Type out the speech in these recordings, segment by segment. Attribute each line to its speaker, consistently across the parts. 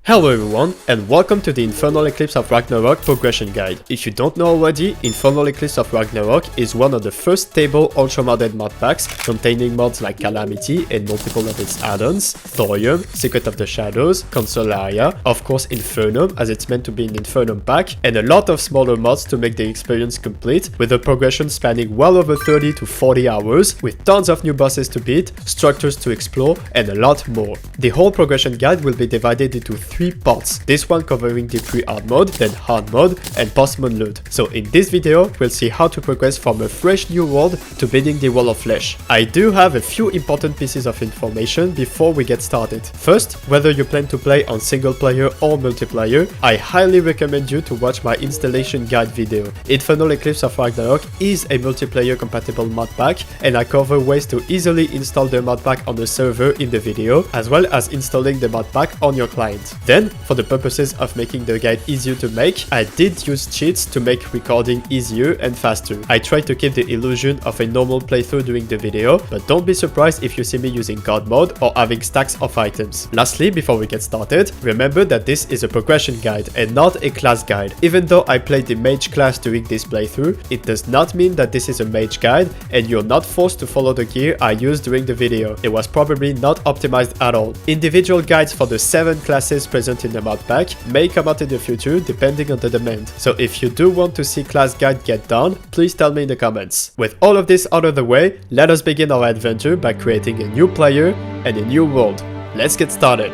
Speaker 1: Hello everyone, and welcome to the Infernal Eclipse of Ragnarok progression guide. If you don't know already, Infernal Eclipse of Ragnarok is one of the first stable ultra-modded mod packs containing mods like Calamity and multiple of its add-ons, Thorium, Secret of the Shadows, Terraria, of course Infernum as it's meant to be an Infernum pack, and a lot of smaller mods to make the experience complete, with a progression spanning well over 30 to 40 hours, with tons of new bosses to beat, structures to explore, and a lot more. The whole progression guide will be divided into three parts, this one covering the pre-hard mode, then hard mode, and post-mod loot. So in this video, we'll see how to progress from a fresh new world to beating the Wall of Flesh. I do have a few important pieces of information before we get started. First, whether you plan to play on single player or multiplayer, I highly recommend you to watch my installation guide video. Infernal Eclipse of Ragnarok is a multiplayer compatible mod pack, and I cover ways to easily install the mod pack on the server in the video, as well as installing the mod pack on your client. Then, for the purposes of making the guide easier to make, I did use cheats to make recording easier and faster. I tried to keep the illusion of a normal playthrough during the video, but don't be surprised if you see me using God mode or having stacks of items. Lastly, before we get started, remember that this is a progression guide and not a class guide. Even though I played the mage class during this playthrough, it does not mean that this is a mage guide and you're not forced to follow the gear I used during the video. It was probably not optimized at all. Individual guides for the 7 classes present in the mod pack may come out in the future depending on the demand. So if you do want to see class guide get done, please tell me in the comments. With all of this out of the way, let us begin our adventure by creating a new player and a new world. Let's get started.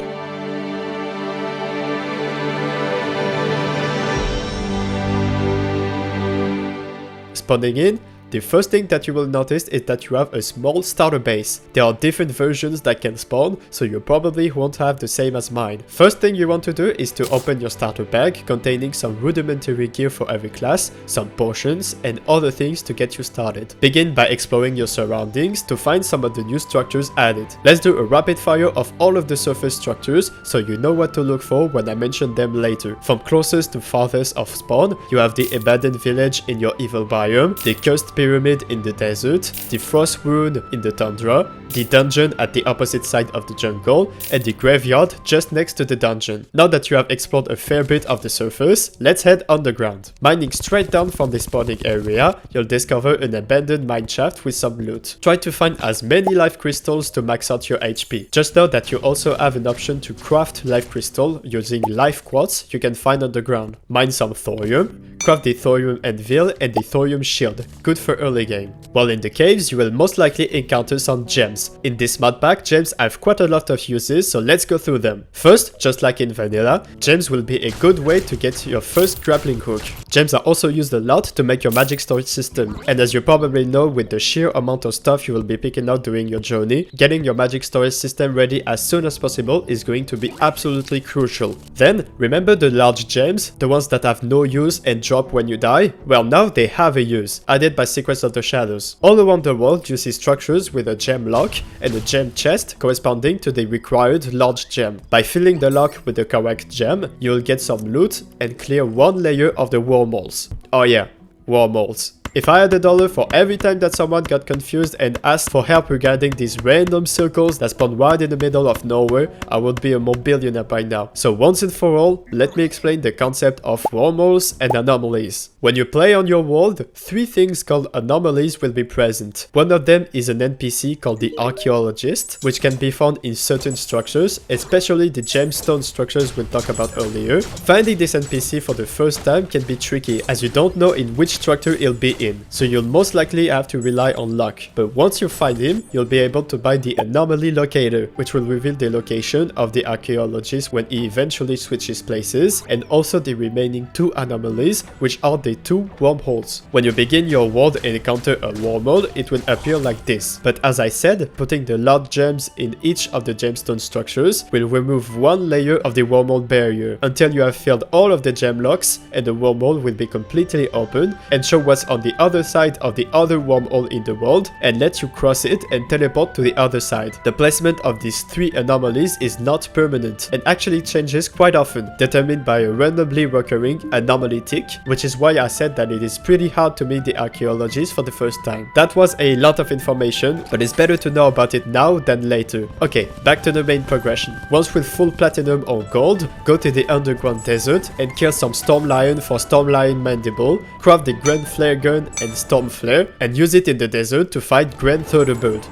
Speaker 1: Spawning in, the first thing that you will notice is that you have a small starter base. There are different versions that can spawn, so you probably won't have the same as mine. First thing you want to do is to open your starter bag containing some rudimentary gear for every class, some potions, and other things to get you started. Begin by exploring your surroundings to find some of the new structures added. Let's do a rapid fire of all of the surface structures so you know what to look for when I mention them later. From closest to farthest of spawn, you have the abandoned village in your evil biome, the cursed pyramid in the desert, the frost rune in the tundra, the dungeon at the opposite side of the jungle, and the graveyard just next to the dungeon. Now that you have explored a fair bit of the surface, let's head underground. Mining straight down from the spawning area, you'll discover an abandoned mine shaft with some loot. Try to find as many life crystals to max out your HP. Just know that you also have an option to craft life crystal using life quartz you can find underground. Mine some thorium, craft the thorium anvil and the thorium shield, good for early game. While in the caves, you will most likely encounter some gems. In this mod pack, gems have quite a lot of uses, so let's go through them. First, just like in vanilla, gems will be a good way to get your first grappling hook. Gems are also used a lot to make your magic storage system, and as you probably know with the sheer amount of stuff you will be picking out during your journey, getting your magic storage system ready as soon as possible is going to be absolutely crucial. Then, remember the large gems, the ones that have no use and drop when you die? Well, now they have a use, added by Secrets of the Shadows. All around the world you see structures with a gem lock and a gem chest corresponding to the required large gem. By filling the lock with the correct gem, you will get some loot and clear one layer of the wormholes. Oh yeah, wormholes. If I had $1 for every time that someone got confused and asked for help regarding these random circles that spawn right in the middle of nowhere, I would be a multi-billionaire by now. So once and for all, let me explain the concept of wormholes and anomalies. When you play on your world, 3 things called anomalies will be present. One of them is an NPC called the Archaeologist, which can be found in certain structures, especially the gemstone structures we'll talk about earlier. Finding this NPC for the first time can be tricky, as you don't know in which structure he'll be in, so you'll most likely have to rely on luck. But once you find him, you'll be able to buy the Anomaly Locator, which will reveal the location of the Archaeologist when he eventually switches places, and also the remaining 2 anomalies, which are the 2 wormholes. When you begin your world and encounter a wormhole, it will appear like this. But as I said, putting the large gems in each of the gemstone structures will remove one layer of the wormhole barrier, until you have filled all of the gem locks and the wormhole will be completely open and show what's on the the other side of the other wormhole in the world and let you cross it and teleport to the other side. The placement of these 3 anomalies is not permanent and actually changes quite often, determined by a randomly recurring anomaly tick, which is why I said that it is pretty hard to meet the archaeologists for the first time. That was a lot of information, but it's better to know about it now than later. Okay, back to the main progression. Once with full platinum or gold, go to the underground desert and kill some Storm Lion for Storm Lion Mandible, craft the Grand Flare Gun and Storm Flare, and use it in the desert to fight Grand Thunderbird.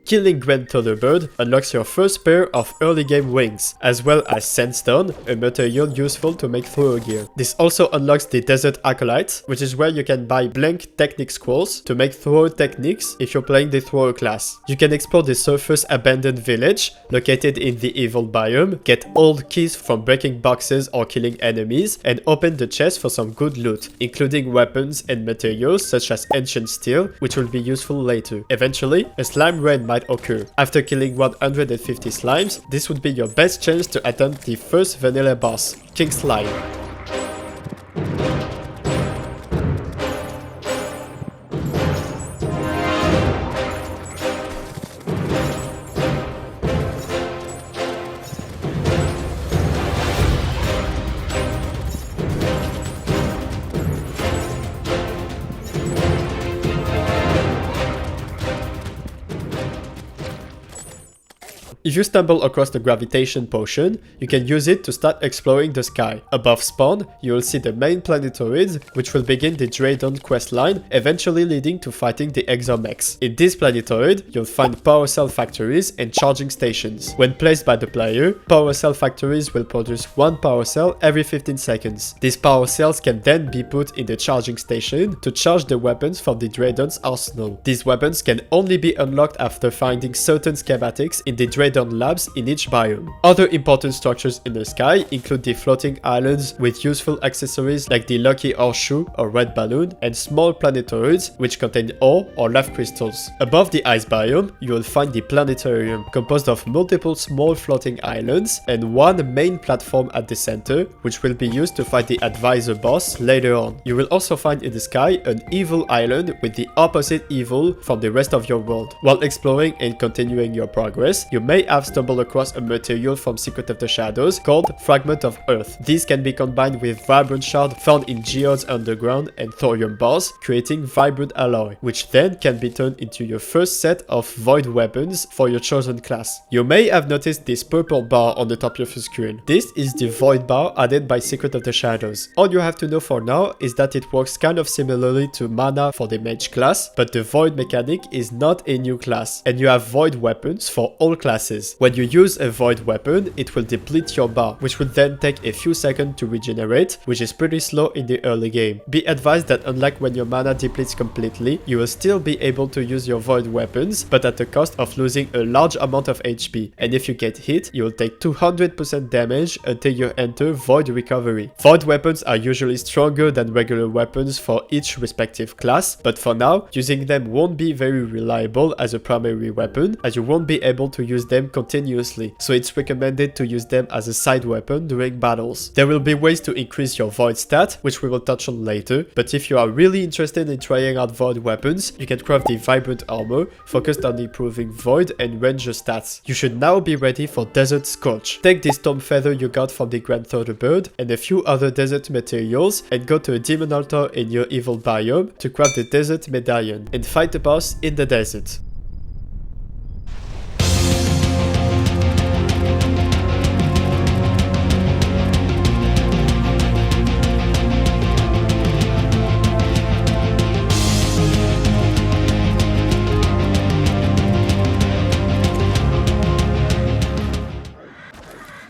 Speaker 1: Killing Grand Thunderbird unlocks your first pair of early game wings, as well as Sandstone, a material useful to make thrower gear. This also unlocks the Desert Acolyte, which is where you can buy blank technique scrolls to make thrower techniques if you're playing the thrower class. You can explore the surface abandoned village, located in the evil biome, get old keys from breaking boxes or killing enemies, and open the chest for some good loot, including weapons and materials such as ancient steel, which will be useful later. Eventually, a slime raid might occur. After killing 150 slimes, this would be your best chance to attempt the first vanilla boss, King Slime. If you stumble across the gravitation potion, you can use it to start exploring the sky. Above spawn, you will see the main planetoids, which will begin the Draydon questline, eventually leading to fighting the Exomechs. In this planetoid, you'll find power cell factories and charging stations. When placed by the player, power cell factories will produce 1 power cell every 15 seconds. These power cells can then be put in the charging station to charge the weapons from the Draydon's arsenal. These weapons can only be unlocked after finding certain schematics in the Draydon labs in each biome. Other important structures in the sky include the floating islands with useful accessories like the lucky horseshoe or red balloon, and small planetoids which contain ore or lava crystals. Above the ice biome, you will find the planetarium, composed of multiple small floating islands and 1 main platform at the center, which will be used to fight the advisor boss later on. You will also find in the sky an evil island with the opposite evil from the rest of your world. While exploring and continuing your progress, you may have stumbled across a material from Secret of the Shadows called Fragment of Earth. These can be combined with Vibrant Shard found in Geode's Underground and Thorium bars, creating Vibrant Alloy, which then can be turned into your first set of Void weapons for your chosen class. You may have noticed this purple bar on the top of your screen. This is the Void bar added by Secret of the Shadows. All you have to know for now is that it works kind of similarly to mana for the mage class, but the Void mechanic is not a new class, and you have Void weapons for all classes. When you use a Void weapon, it will deplete your bar, which will then take a few seconds to regenerate, which is pretty slow in the early game. Be advised that unlike when your mana depletes completely, you will still be able to use your Void weapons, but at the cost of losing a large amount of HP, and if you get hit, you will take 200% damage until you enter Void recovery. Void weapons are usually stronger than regular weapons for each respective class, but for now, using them won't be very reliable as a primary weapon, as you won't be able to use them continuously, so it's recommended to use them as a side weapon during battles. There will be ways to increase your Void stat, which we will touch on later, but if you are really interested in trying out Void weapons, you can craft the Vibrant Armor, focused on improving Void and Ranger stats. You should now be ready for Desert Scorch. Take the Storm Feather you got from the Grand Thunderbird and a few other desert materials and go to a demon altar in your evil biome to craft the Desert Medallion and fight the boss in the desert.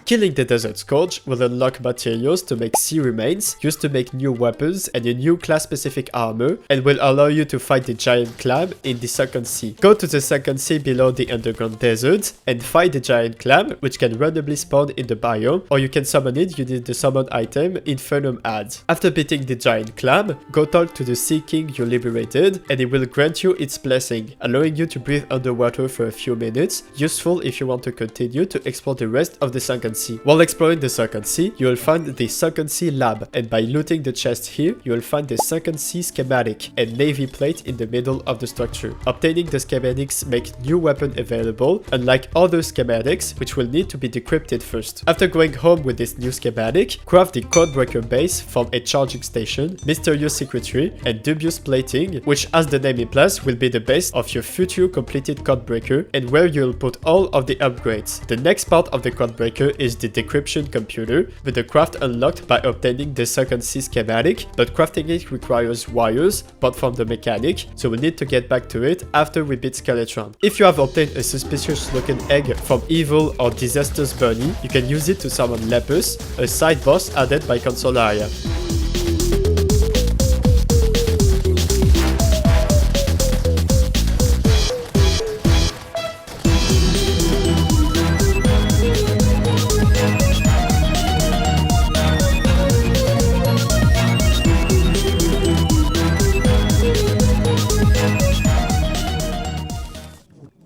Speaker 1: Killing the Desert Scourge will unlock materials to make sea remains, used to make new weapons and a new class-specific armor, and will allow you to fight the giant clam in the second sea. Go to the second sea below the underground desert and fight the giant clam, which can randomly spawn in the biome, or you can summon it using the summon item Infernal Eclipse. After beating the giant clam, go talk to the Sea King you liberated, and it will grant you its blessing, allowing you to breathe underwater for a few minutes, useful if you want to continue to explore the rest of the second sea. While exploring the second sea, you will find the second sea lab, and by looting the chest here, you will find the second sea schematic and navy plate in the middle of the structure. Obtaining the schematics make new weapon available, unlike other schematics, which will need to be decrypted first. After going home with this new schematic, craft the Codebreaker base from a charging station, mysterious secretary, and dubious plating, which as the name implies will be the base of your future completed Codebreaker and where you'll put all of the upgrades. The next part of the Codebreaker is the decryption computer, with the craft unlocked by obtaining the second sea schematic, but crafting it requires wires bought from the mechanic, so we need to get back to it after we beat Skeletron. If you have obtained a suspicious looking egg from Evil or Disaster's Bunny, you can use it to summon Lepus, a side boss added by Consolaria.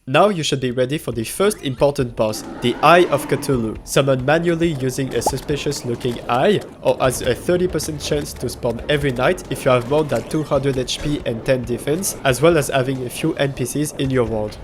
Speaker 1: Now you should be ready for the first important boss, the Eye of Cthulhu. Summoned manually using a suspicious looking eye, or has a 30% chance to spawn every night if you have more than 200 HP and 10 defense, as well as having a few NPCs in your world.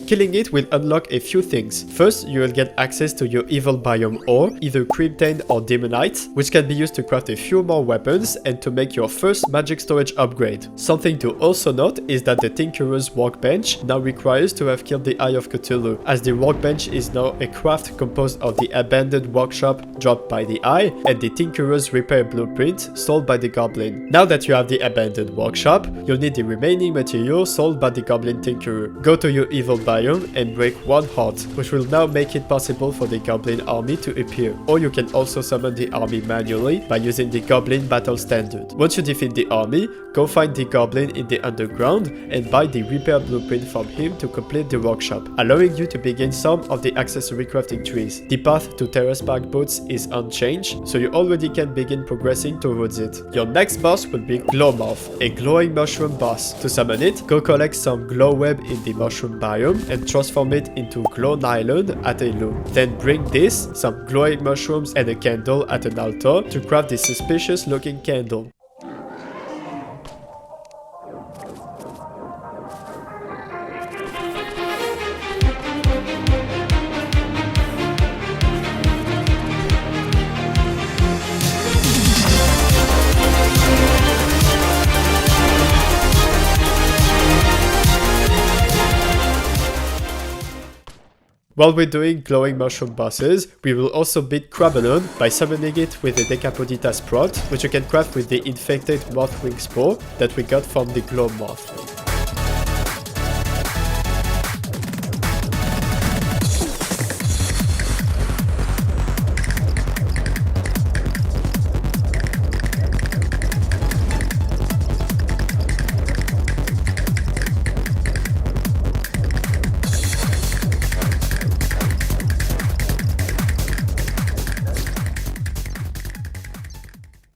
Speaker 1: Killing it will unlock a few things. First, you will get access to your evil biome ore, either Crimtane or Demonite, which can be used to craft a few more weapons and to make your first magic storage upgrade. Something to also note is that the Tinkerer's workbench now requires to have killed the Eye of Cthulhu, as the workbench is now a craft composed of the abandoned workshop dropped by the Eye and the Tinkerer's repair blueprint sold by the Goblin. Now that you have the abandoned workshop, you'll need the remaining material sold by the Goblin Tinkerer. Go to your evil biome and break one heart, which will now make it possible for the Goblin army to appear. Or you can also summon the army manually by using the Goblin Battle Standard. Once you defeat the army, go find the Goblin in the underground and buy the repair blueprint from him to complete the workshop, allowing you to begin some of the accessory crafting trees. The path to Terrace Park Boats is unchanged, so you already can begin progressing towards it. Your next boss will be Glowmoth, a glowing mushroom boss. To summon it, go collect some glow web in the mushroom biome and transform it into glow nylon at a loom. Then bring this, some glowing mushrooms and a candle at an altar to craft this suspicious looking candle. While we're doing glowing mushroom bosses, we will also beat Crabalon by summoning it with a Decapodita Sprout, which you can craft with the infected Mothwing Spore that we got from the Glow Moth.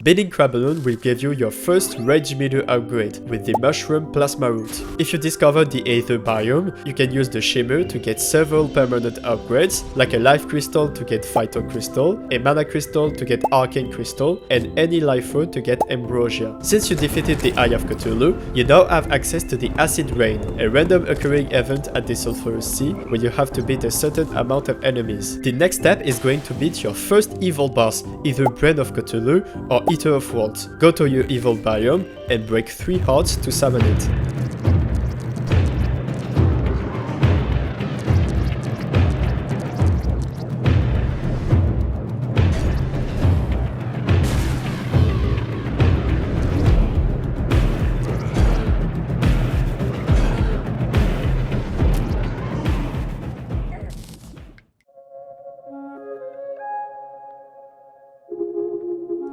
Speaker 1: Beating Crabalon will give you your first Rage Meter upgrade with the Mushroom Plasma Root. If you discover the Aether biome, you can use the Shimmer to get several permanent upgrades, like a Life Crystal to get Phyto Crystal, a Mana Crystal to get Arcane Crystal, and any Life Root to get Ambrosia. Since you defeated the Eye of Cthulhu, you now have access to the Acid Rain, a random occurring event at the Sulphurous Sea, where you have to beat a certain amount of enemies. The next step is going to beat your first evil boss, either Brain of Cthulhu or Eater of Worlds. Go to your evil biome and break 3 hearts to summon it.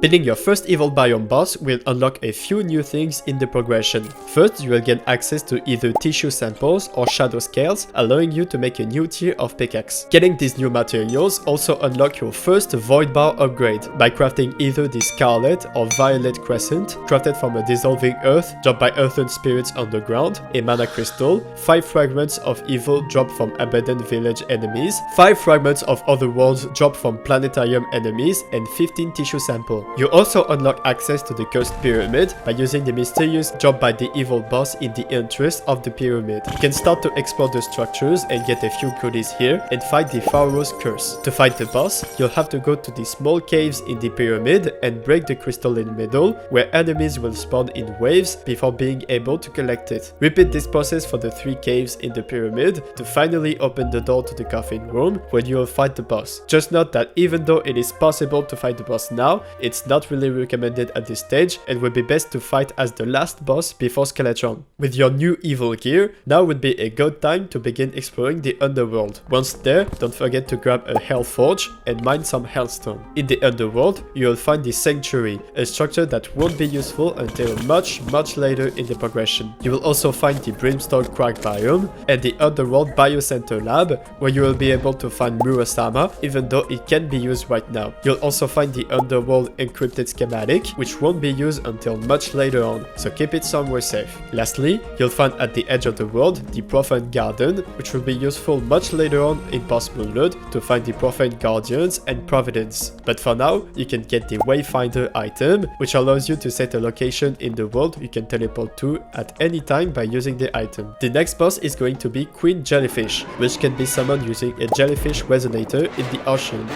Speaker 1: Beating your first evil biome boss will unlock a few new things in the progression. First, you will gain access to either tissue samples or shadow scales, allowing you to make a new tier of pickaxe. Getting these new materials also unlock your first void bar upgrade by crafting either the scarlet or violet crescent, crafted from a dissolving earth dropped by earthen spirits underground, a mana crystal, 5 fragments of evil dropped from abandoned village enemies, 5 fragments of other worlds dropped from planetarium enemies, and 15 tissue samples. You also unlock access to the cursed pyramid by using the mysterious drop by the evil boss in the entrance of the pyramid. You can start to explore the structures and get a few goodies here and fight the Pharaoh's curse. To fight the boss, you'll have to go to the small caves in the pyramid and break the crystal in the middle, where enemies will spawn in waves before being able to collect it. Repeat this process for the 3 caves in the pyramid to finally open the door to the coffin room when you will fight the boss. Just note that even though it is possible to fight the boss now, it's not really recommended at this stage and would be best to fight as the last boss before Skeletron. With your new evil gear, now would be a good time to begin exploring the underworld. Once there, don't forget to grab a hell forge and mine some hellstone. In the underworld, you will find the sanctuary, a structure that won't be useful until much later in the progression. You will also find the brimstone crag biome and the underworld biocenter lab, where you will be able to find Murasama, even though it can be used right now. You'll also find the underworld encrypted schematic, which won't be used until much later on, so keep it somewhere safe. Lastly, you'll find at the edge of the world the Profane Garden, which will be useful much later on in post-Moonload to find the Profane Guardians and Providence. But for now, you can get the Wayfinder item, which allows you to set a location in the world you can teleport to at any time by using the item. The next boss is going to be Queen Jellyfish, which can be summoned using a jellyfish resonator in the ocean.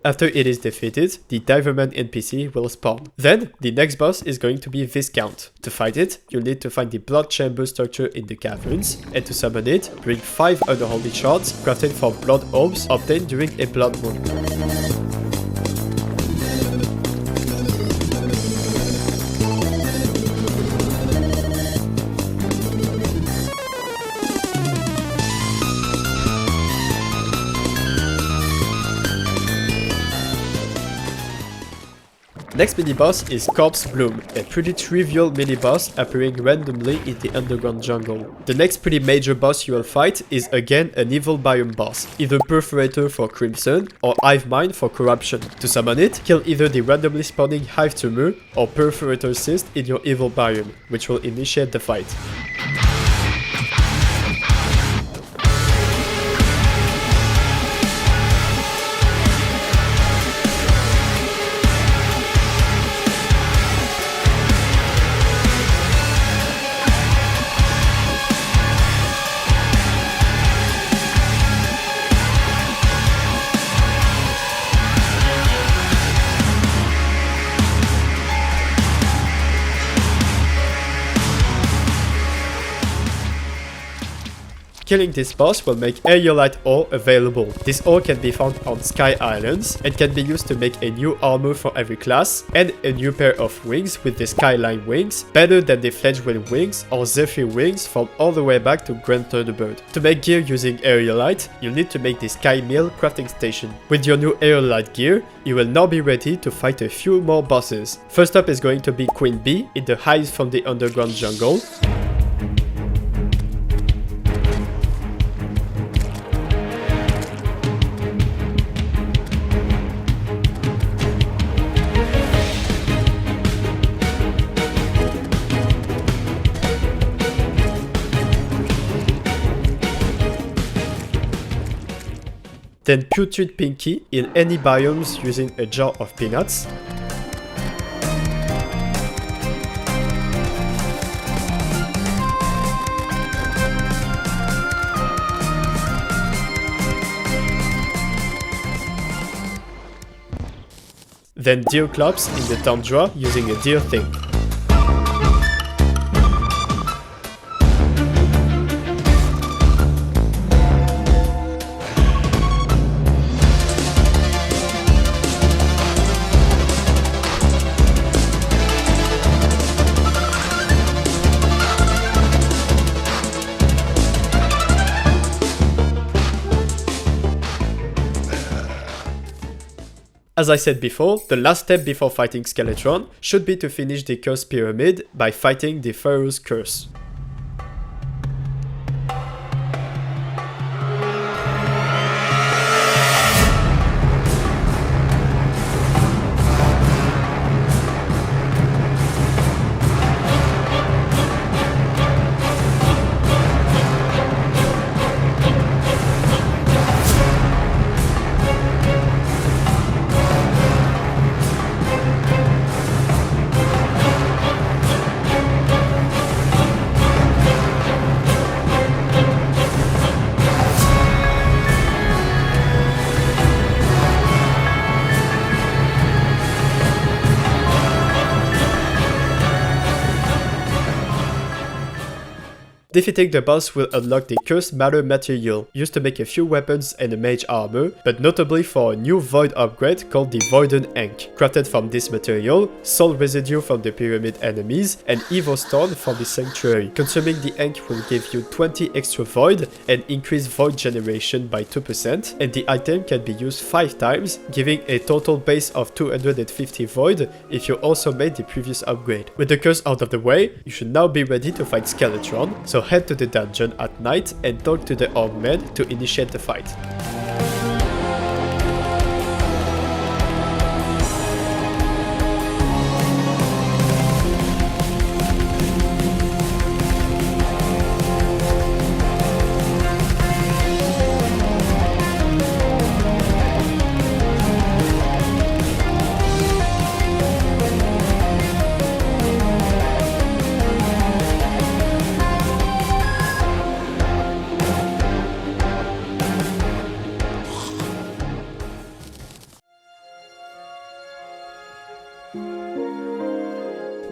Speaker 1: After it is defeated, the Diverman NPC will spawn. Then, the next boss is going to be Viscount. To fight it, you'll need to find the blood chamber structure in the caverns, and to summon it, bring 5 unholy shards crafted from blood orbs obtained during a blood moon. Next mini-boss is Corpse Bloom, a pretty trivial mini-boss appearing randomly in the underground jungle. The next pretty major boss you will fight is again an evil biome boss, either Perforator for Crimson or Hive Mind for Corruption. To summon it, kill either the randomly spawning Hive Tumor or Perforator Cyst in your evil biome, which will initiate the fight. Killing this boss will make Aeolite ore available. This ore can be found on Sky Islands and can be used to make a new armor for every class and a new pair of wings with the Skyline wings, better than the Fledgwind wings or Zephyr wings from all the way back to Grand Thunderbird. To make gear using Aeolite, you'll need to make the Sky Mill crafting station. With your new Aeolite gear, you will now be ready to fight a few more bosses. First up is going to be Queen Bee in the Hives from the Underground Jungle. Then Putrid Pinky in any biomes using a jar of peanuts. Then Deerclops in the tundra using a deer thing. As I said before, the last step before fighting Skeletron should be to finish the Curse Pyramid by fighting the Pharaoh's Curse. Defeating the boss will unlock the Cursed Matter material, used to make a few weapons and a mage armor, but notably for a new Void upgrade called the Voiden Ink. Crafted from this material, Soul Residue from the Pyramid enemies, and Evo Stone from the Sanctuary. Consuming the ink will give you 20 extra Void and increase Void generation by 2%, and the item can be used 5 times, giving a total base of 250 Void if you also made the previous upgrade. With the curse out of the way, you should now be ready to fight Skeletron, so head to the dungeon at night and talk to the Hardmode to initiate the fight.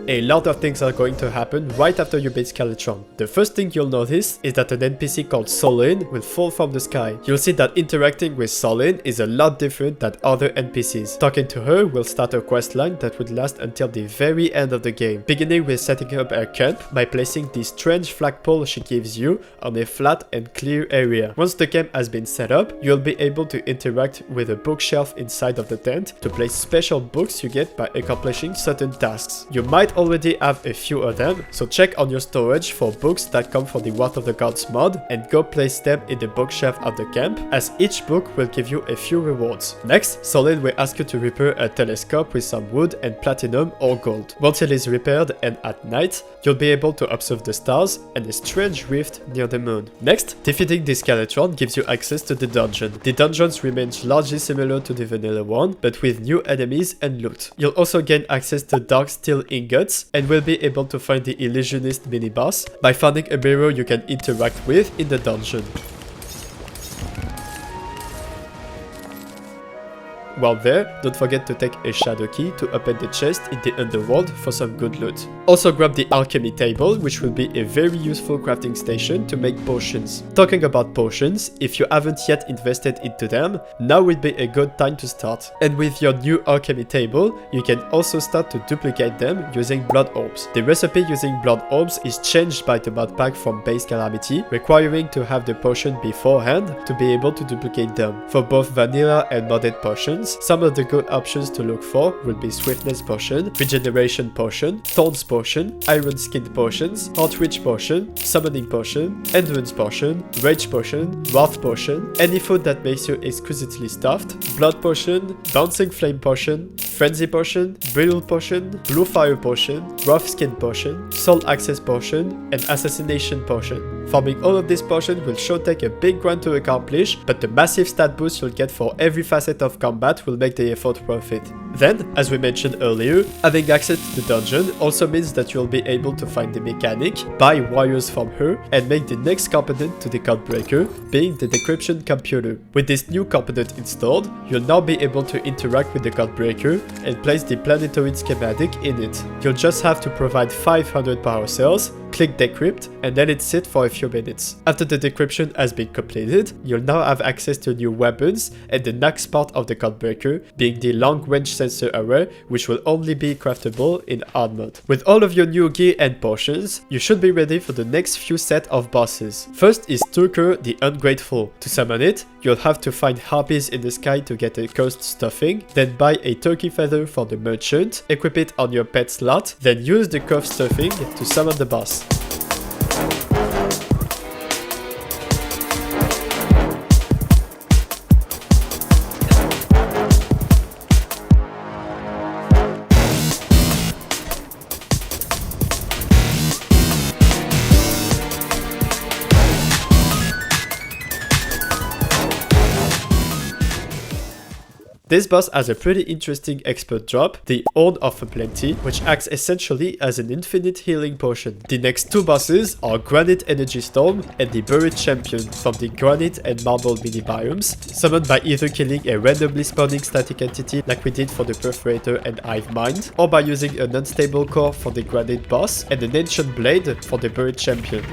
Speaker 1: A lot of things are going to happen right after you beat Skeletron. The first thing you'll notice is that an NPC called Solin will fall from the sky. You'll see that interacting with Solin is a lot different than other NPCs. Talking to her will start a questline that would last until the very end of the game, beginning with setting up a camp by placing the strange flagpole she gives you on a flat and clear area. Once the camp has been set up, you'll be able to interact with a bookshelf inside of the tent to place special books you get by accomplishing certain tasks. You might already have a few of them, so check on your storage for books that come from the Wrath of the Gods mod and go place them in the bookshelf of the camp, as each book will give you a few rewards. Next, Solin will ask you to repair a telescope with some wood and platinum or gold. Once it is repaired and at night, you'll be able to observe the stars and a strange rift near the moon. Next, defeating the Skeletron gives you access to the dungeon. The dungeons remain largely similar to the vanilla one, but with new enemies and loot. You'll also gain access to dark steel ingots and will be able to find the illusionist mini-boss by finding a mirror you can interact with in the dungeon. While there, don't forget to take a shadow key to open the chest in the underworld for some good loot. Also grab the alchemy table, which will be a very useful crafting station to make potions. Talking about potions, if you haven't yet invested into them, now would be a good time to start. And with your new alchemy table, you can also start to duplicate them using blood orbs. The recipe using blood orbs is changed by the modpack from base Calamity, requiring to have the potion beforehand to be able to duplicate them. For both vanilla and modded potions, some of the good options to look for will be Swiftness Potion, Regeneration Potion, Thorns Potion, Iron Skin Potions, Heart Witch Potion, Summoning Potion, Endurance Potion, Rage Potion, Wrath Potion, any food that makes you exquisitely stuffed, Blood Potion, Bouncing Flame Potion, Frenzy Potion, Brittle Potion, Blue Fire Potion, Rough Skin Potion, Soul Access Potion, and Assassination Potion. Farming all of these potions will sure take a big grind to accomplish, but the massive stat boost you'll get for every facet of combat will make the effort worth it. Then, as we mentioned earlier, having access to the dungeon also means that you'll be able to find the mechanic, buy wires from her, and make the next component to the code breaker, being the decryption computer. With this new component installed, you'll now be able to interact with the code breaker and place the planetoid schematic in it. You'll just have to provide 500 power cells, click decrypt, and then it sits for a few minutes. After the decryption has been completed, you'll now have access to new weapons and the next part of the code breaker, being the long range sensor array, which will only be craftable in Hardmode. With all of your new gear and potions, you should be ready for the next few set of bosses. First is Turker the Ungrateful. To summon it, you'll have to find harpies in the sky to get a cursed stuffing, then buy a turkey feather for the merchant, equip it on your pet slot, then use the cursed stuffing to summon the boss. This boss has a pretty interesting expert drop, the Horn of Plenty, which acts essentially as an infinite healing potion. The next two bosses are Granite Energy Storm and the Buried Champion from the Granite and Marble mini biomes, summoned by either killing a randomly spawning static entity like we did for the Perforator and Hive Mind, or by using an unstable core for the Granite boss and an Ancient Blade for the Buried Champion.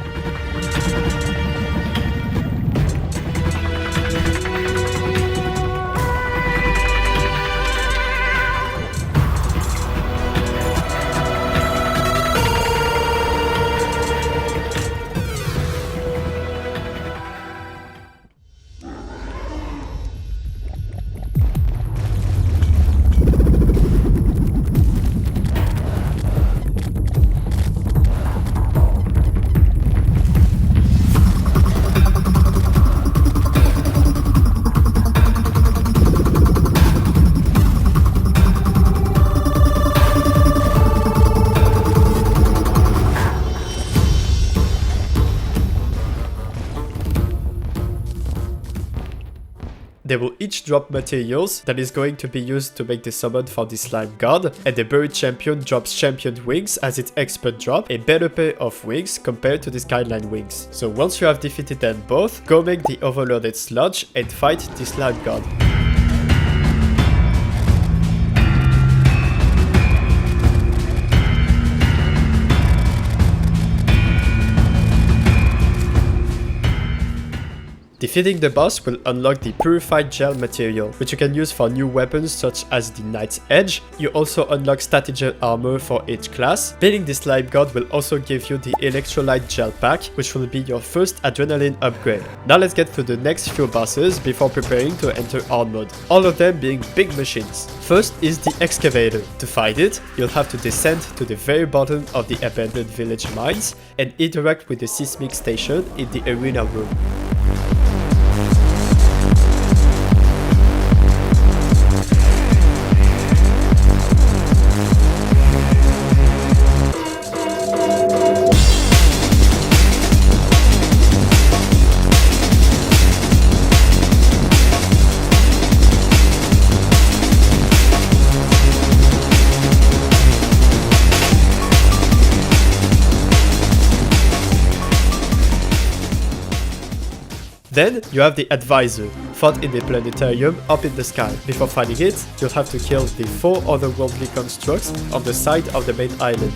Speaker 1: They will each drop materials that is going to be used to make the summon for the Slime God, and the Buried Champion drops Champion Wings as its expert drop, a better pair of wings compared to the Skyline Wings. So once you have defeated them both, go make the Overloaded Sludge and fight the Slime God. Defeating the boss will unlock the Purified Gel material, which you can use for new weapons such as the Knight's Edge. You also unlock Static Gel armor for each class. Beating the Slime God will also give you the Electrolyte Gel pack, which will be your first Adrenaline upgrade. Now let's get through the next few bosses before preparing to enter Hardmode, all of them being big machines. First is the Excavator. To fight it, you'll have to descend to the very bottom of the abandoned village mines and interact with the seismic station in the arena room. Then you have the Advisor, fought in the planetarium up in the sky. Before fighting it, you'll have to kill the 4 otherworldly constructs on the side of the main island.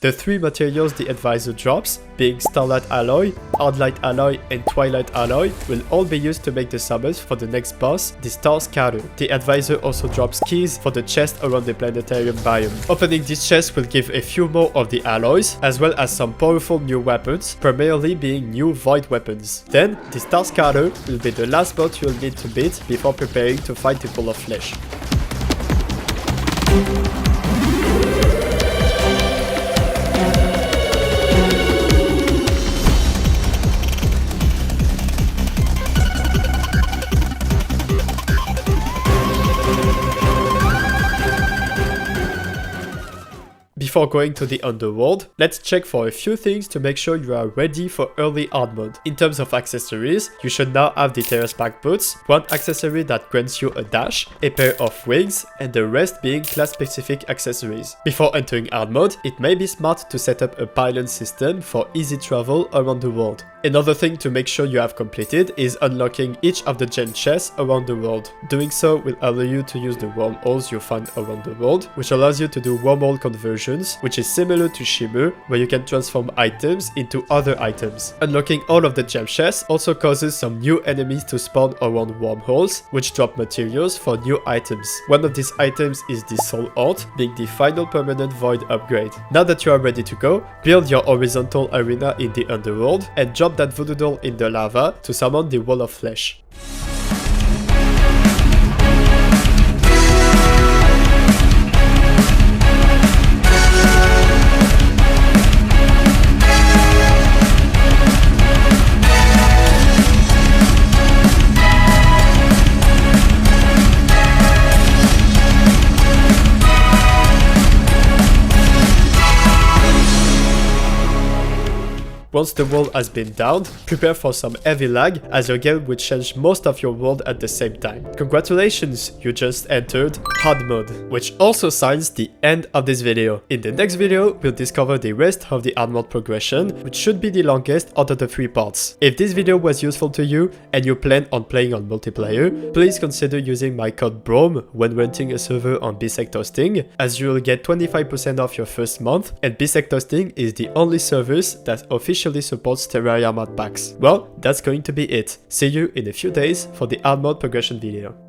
Speaker 1: The 3 materials the Advisor drops, being Starlight Alloy, Hardlight Alloy and Twilight Alloy, will all be used to make the summons for the next boss, the Star Scatter. The Advisor also drops keys for the chest around the planetarium biome. Opening this chest will give a few more of the alloys, as well as some powerful new weapons, primarily being new void weapons. Then, the Star Scatter will be the last boss you'll need to beat before preparing to fight the Ball of Flesh. Before going to the underworld, let's check for a few things to make sure you are ready for early hard mode. In terms of accessories, you should now have the terrace back boots, one accessory that grants you a dash, a pair of wings, and the rest being class specific accessories. Before entering hard mode, it may be smart to set up a pylon system for easy travel around the world. Another thing to make sure you have completed is unlocking each of the gem chests around the world. Doing so will allow you to use the wormholes you find around the world, which allows you to do wormhole conversions, which is similar to Shimmer, where you can transform items into other items. Unlocking all of the gem chests also causes some new enemies to spawn around wormholes, which drop materials for new items. One of these items is the Soul Heart, being the final permanent void upgrade. Now that you are ready to go, build your horizontal arena in the underworld and drop that voodoo doll in the lava to summon the wall of flesh. Once the wall has been downed, prepare for some heavy lag as your game will change most of your world at the same time. Congratulations, you just entered hard mode, which also signs the end of this video. In the next video, we'll discover the rest of the hard mode progression, which should be the longest out of the 3 parts. If this video was useful to you and you plan on playing on multiplayer, please consider using my code BROME when renting a server on Bisect Hosting, as you will get 25% off your first month, and Bisect Hosting is the only service that officially supports Terraria modpacks. Well, that's going to be it. See you in a few days for the hard mode progression video.